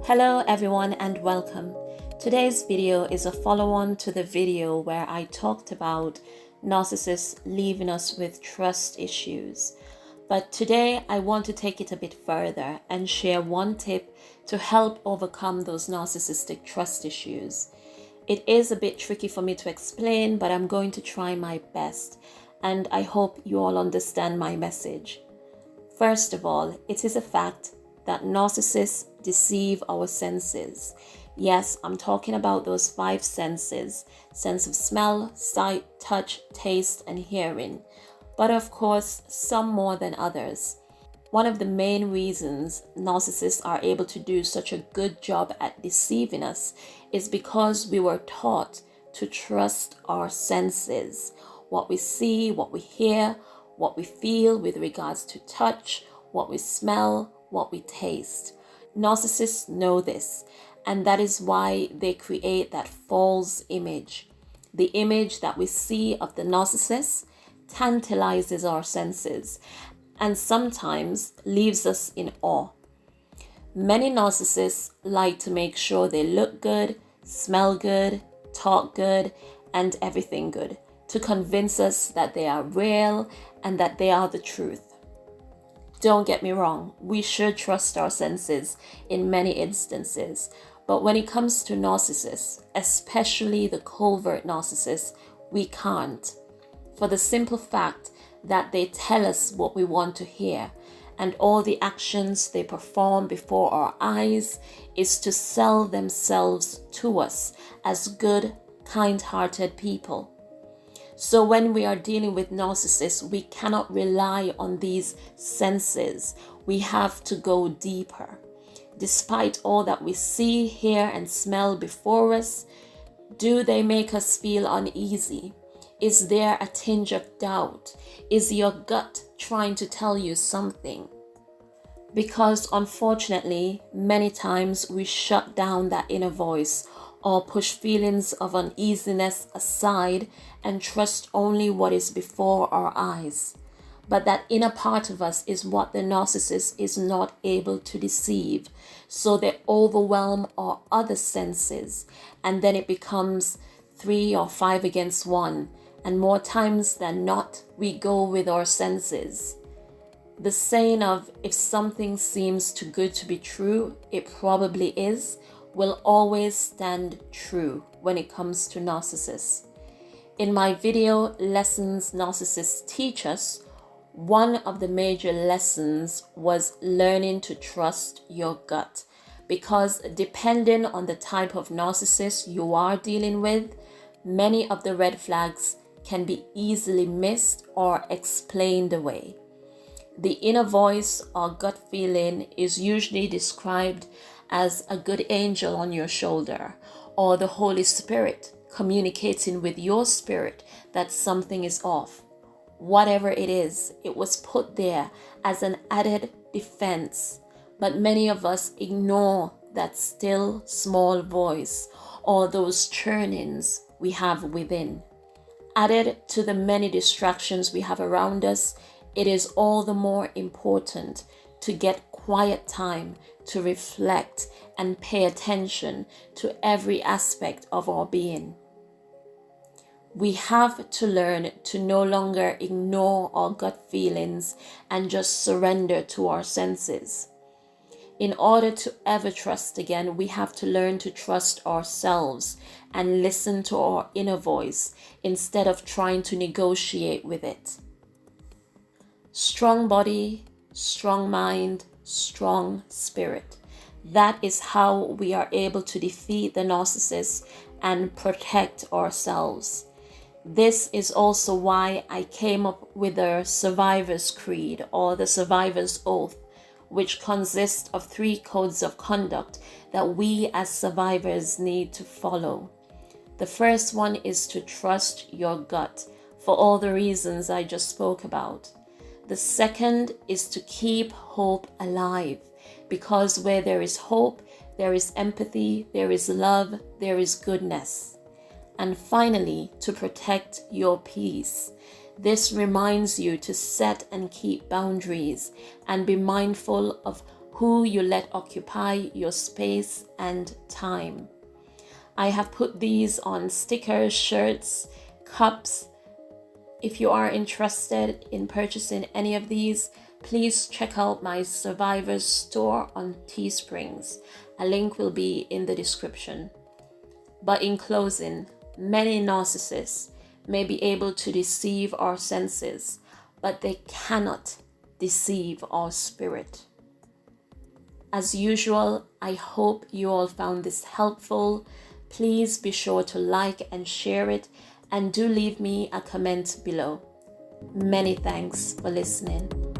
Hello everyone and welcome. Today's video is a follow-on to the video where I talked about narcissists leaving us with trust issues. But today I want to take it a bit further and share one tip to help overcome those narcissistic trust issues. It is a bit tricky for me to explain, but I'm going to try my best, and I hope you all understand my message. First of all, it is a fact that narcissists deceive our senses. Yes, I'm talking about those 5 senses: sense of smell, sight, touch, taste, and hearing. But of course, some more than others. One of the main reasons narcissists are able to do such a good job at deceiving us is because we were taught to trust our senses. What we see, what we hear, what we feel with regards to touch, what we smell, what we taste. Narcissists know this, and that is why they create that false image. The image that we see of the narcissist tantalizes our senses and sometimes leaves us in awe. Many narcissists like to make sure they look good, smell good, talk good, and everything good to convince us that they are real and that they are the truth. Don't get me wrong, we should trust our senses in many instances, but when it comes to narcissists, especially the covert narcissists, we can't. For the simple fact that they tell us what we want to hear, and all the actions they perform before our eyes is to sell themselves to us as good, kind-hearted people. So when we are dealing with narcissists, we cannot rely on these senses. We have to go deeper. Despite all that we see, hear, and smell before us, do they make us feel uneasy? Is there a tinge of doubt? Is your gut trying to tell you something? Because unfortunately, many times we shut down that inner voice or push feelings of uneasiness aside and trust only what is before our eyes. But that inner part of us is what the narcissist is not able to deceive. So they overwhelm our other senses, and then it becomes 3 or 5 against 1. And more times than not, we go with our senses. The saying of, if something seems too good to be true, it probably is, will always stand true when it comes to narcissists. In my video, Lessons Narcissists Teach Us, one of the major lessons was learning to trust your gut. Because depending on the type of narcissist you are dealing with, many of the red flags can be easily missed or explained away. The inner voice or gut feeling is usually described as a good angel on your shoulder, or the Holy Spirit communicating with your spirit that something is off. Whatever it is, it was put there as an added defense, but many of us ignore that still small voice or those churnings we have within. Added to the many distractions we have around us, it is all the more important to get quiet time to reflect and pay attention to every aspect of our being. We have to learn to no longer ignore our gut feelings and just surrender to our senses. In order to ever trust again, we have to learn to trust ourselves and listen to our inner voice instead of trying to negotiate with it. Strong body, strong mind, strong spirit. That is how we are able to defeat the narcissist and protect ourselves. This is also why I came up with the Survivor's Creed, or the Survivor's Oath, which consists of 3 codes of conduct that we as survivors need to follow. The first one is to trust your gut for all the reasons I just spoke about. The second is to keep hope alive, because where there is hope, there is empathy, there is love, there is goodness. And finally, to protect your peace. This reminds you to set and keep boundaries and be mindful of who you let occupy your space and time. I have put these on stickers, shirts, cups. If you are interested in purchasing any of these, please check out my Survivors store on Teesprings. A link will be in the description. But in closing, many narcissists may be able to deceive our senses, but they cannot deceive our spirit. As usual, I hope you all found this helpful. Please be sure to like and share it, and do leave me a comment below. Many thanks for listening.